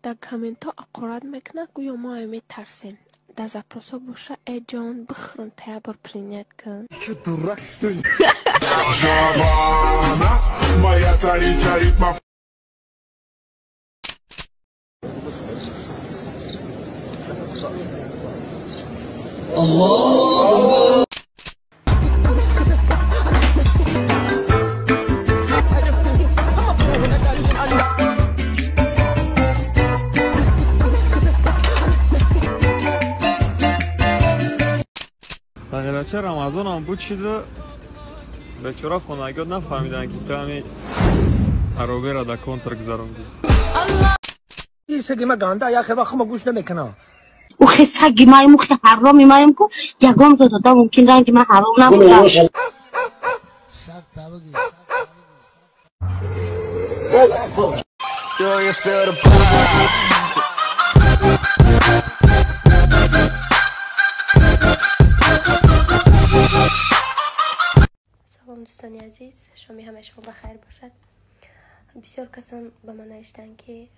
در کامنت ها اقارت میکنه گویا ما میترسیم. در زپروس ها باشه ای جان بخورم تا بار پرینیت کن. چه درکتی؟ الله سهیلچه رمضان هم بود شده بچورا خونگیات نفهمیدن که تو همی عربه را در کنتر گذارم این سگی ما گانده یا خیلی خما گوش نمیکنه او خیلی سگی مایم او خیلی حرامی مایم که یگام داده ممکن رنگی من حرام نبوشه سلام دوستانی عزیز، شما همه شما بخیر باشد. بسیار کسان به من نوشتن که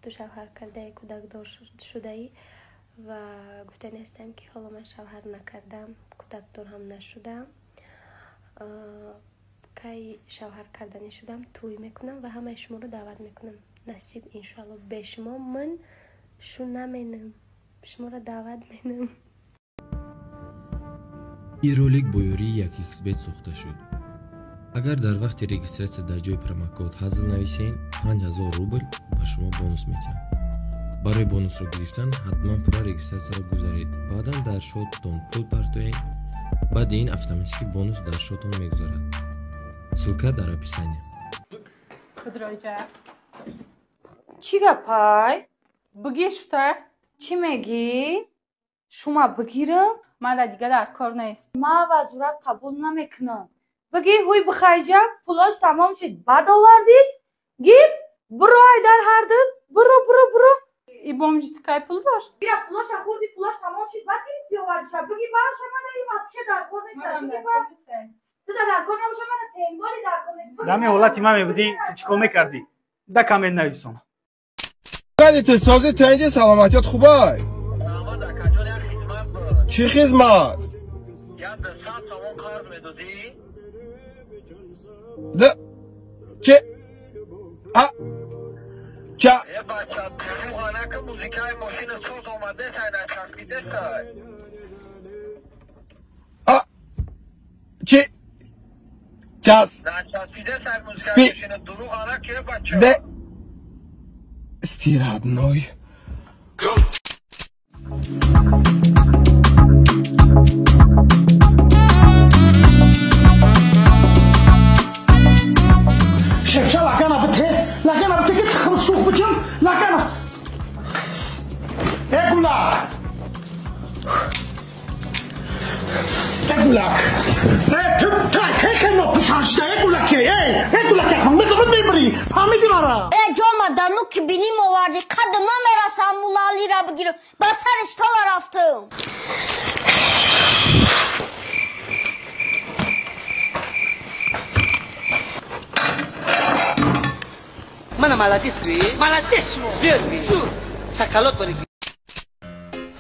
تو شوهر کرده کودک دار شده ای و گفتن هستم که حالا من شوهر نکردم کودک دار هم نشدم. کی شوهر کردنی شدم توی میکنم و همه شما رو دعوت میکنم. نصیب انشالله به شما من شو نمینم، شما رو دعوت مینم. این رولик бо ёрии 1xbet сохта шуд. Агар дар вақти регистратсия дар ҷои промокод ҳазл нависем 5000 рубл ба шумо бонус метиҳам. барои бонусро гирифтан ҳатман пурра регистратсияро гузаред. баъдан дар шотатон пул партоед. баъди ин автоматики бонус дар шотон мегузарад. ссилка дар описание. Худроҷа. چی گپای؟ بگی شده؟ چی میگی؟ شما بگیرم؟ من دیگه در کار نیست. ما وزارت قبول نمیکنم. بگی هوی بخیجم پولاش تمام شد بعد آوردیش گیر برو ای در هر دن برو ای بامجی تکای پول داشت. بیا پولاش خوردی پولاش تمام شد بعد گیری آوردیش بگی باش من این وقتشه در کار نیست. بگی باش تو در کار نباشه من تنبالی در کار نیست. دمی حالتی من میبودی تو چیکار میکردی؟ ده کامنت نویسم. ولی تو سازی تو اینجا سلامتیت خوبه؟ چی خدمت؟ ده چه؟ چه؟ یه بچه خانه که موزیکای ماشین سوز اومده ساینا چسبیده سای چی؟ چس؟ نه چسبیده سای موزیکای ماشین دروغ آنه که بچه ده استیراب نوی شفشا لگنا بته که تخم سوق بچم لگنا ای گولاک که ما پسانشده ای گولاک هم میزمون میبری فهمیدی مرا ای جامعه نو که بینیم آوردی قدم نمیرسم مولالی را بگیرم با سرش تالا رفتم من مالاتیتوی مالاتیشمو بیرمی شکلات بریگی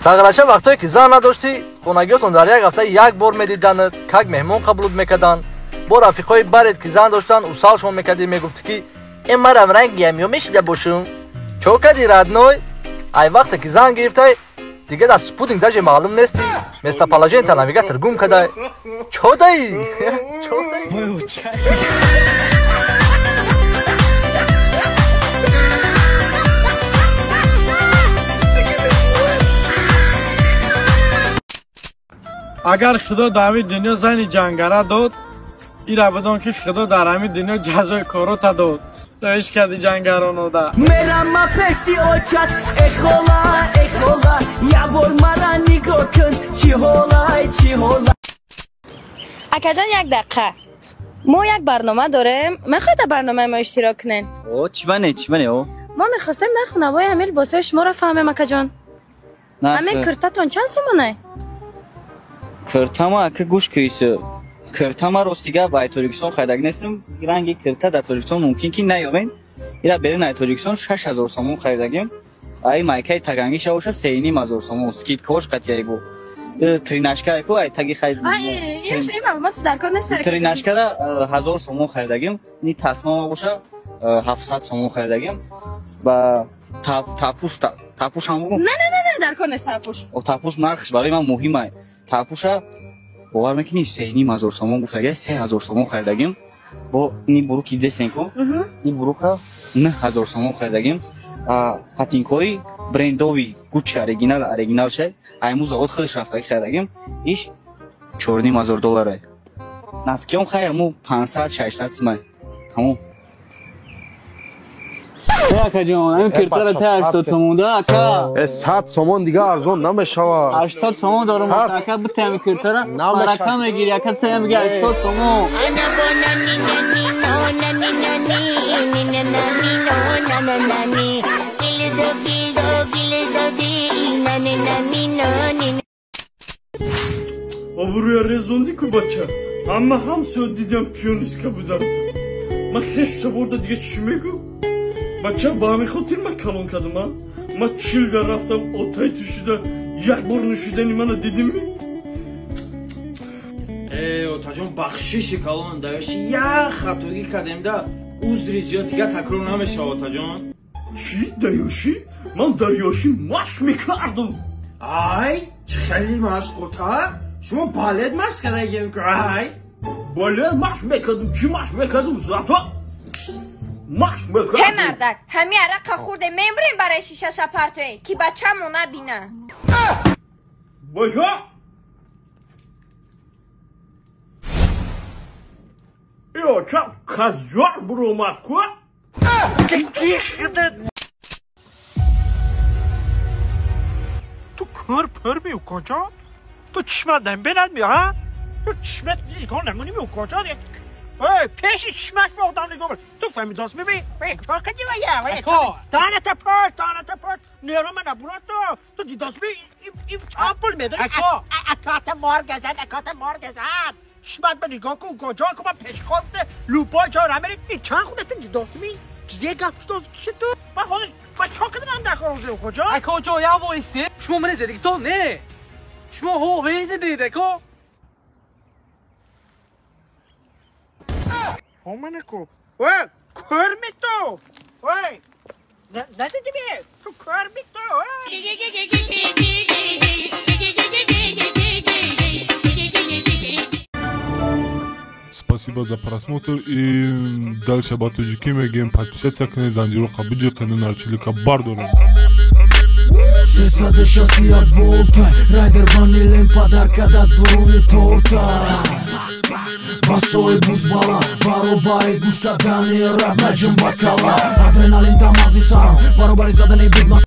сағрача вақтое ки зан надоштӣ хонагиётон дар як ҳафта як бор медиданад как меҳмон қабул мекарданд бо рафиқои баред ки зан доштанд усалшон мекардӣ мегуфтӣ ки ин марам рангиам ё мешида бошум чо кади радной ай вақте ки зан гирифтай дига дар спутник даже маълум нестӣ местоположенита навигатор гум кадай чо даи اگر خدا در همین دنیا زنی جنگره داد ایره بدان که خدا در همین دنیا جزای کاروتا داد دایش کردی جنگرانو ده میرم ما پسی اوچت اخولا یا بور مرا نگاه کن چی هولا اکاجان یک دقیقه ما یک برنامه داریم میخواید برنامه ما اشتراک کنین چی بنه او ما میخواستیم در خانواده امیل باسه شما را فهمیم اکاجان همین کرتتون چند سومونه کرتما که گوش کیسه کرتما راستیگه با توریکسون خیلی نستم رنگی کرتا در توریکسون ممکن که نیابین ира берин ай Тоҷикистон 6000 сомон харидагим. Ай майкаи таганги шавоша 3500 сомон скидкош қатиягу. Тринашка ку ай таги харид. Ин маълумот дар кор нест. Тринашкара 1000 сомон харидагим. Ни тасмо боша 700 сомон харидагим. Ба тапуш ҳам бугум. Не, дар кор нест тапуш. Тапуш нархш барои ман муҳим ай. Тапуша бовар мекунӣ 3500 сомон гуфтага 3000 сомон харидагим. Бо ини буруки десенку. Ин бурука 9000 сомон харидагим. Патинкои брендови Gucci оригинал шай. Айму завод худаш рафтаги харидагим. Иш $4500 ай. Наскиём хайаму 500-600 сомон. Тамом. Ака ҷон, ин киртара та 80 сомон да ака. 100 сомон дига арзон намешавад. 80 сомон дорам ака, бутам киртара. Марака мегири ака, та мега 80 сомон. Buraya rezondu ki baça. Ama ham söylediğim piyonistka budattı. Ma hiç de burada diye düşünmegu. Baça bana khotirma kalon kadıma. Ma çilga raftam otay tüşüde yak burnu şüden imana dedim mi? Otajon baxşişi kalon dayoshi ya xatogi kademda uzri ziyod diga takror namesha otajon. Çi dayoshi? Man dayoshi mash mikardım. Ay, chkhali mashqota? Shuma baled mashq kadagim ku ay. Baled mashq mekadım, ki mashq mekadım zato. Mashq mekadım. He mardak, hami araqa khurde membrin baraye shisha shapartoy ki bachamo nabina. Bacha? Yo, çap kazyor bro masko. تو کار پر میو کجا؟ تو چشمت نمیبیند میو ها؟ تو چشمت نگاه نمونی میو کجا؟ پیشی چشمک به آدم نگاه برد تو فهمی داست میبین؟ تو کجی ویا دانت پاک نیرو من نبورد تو دیداست می این چند پول میداری؟ اکات مار گزد چشمت به نگاه کن کجا که من پیش خودت لوپای جا رمیری این چند خونه تو دیداست می؟ چیزی گفت داشت که تو من خودش من چون که دارم دکار روزه کجا؟ کجا یا وایسی؟ شما من زدی تو نه شما هو بیدی دیده که همانه کو وای کار می تو وای ندیدی بیه تو کار می تو Спасибо за просмотр и дальше об Таджики мегем подписаться к Незанжиру Кабиджи канал Чилика Бардора. Сесаде шасти от волта, райдер ванилен подарка да дуруни торта. Басои бузбала, баробари гушка дани раб наҷм бакала. Адреналин тамази сарм, баробари задани бигмас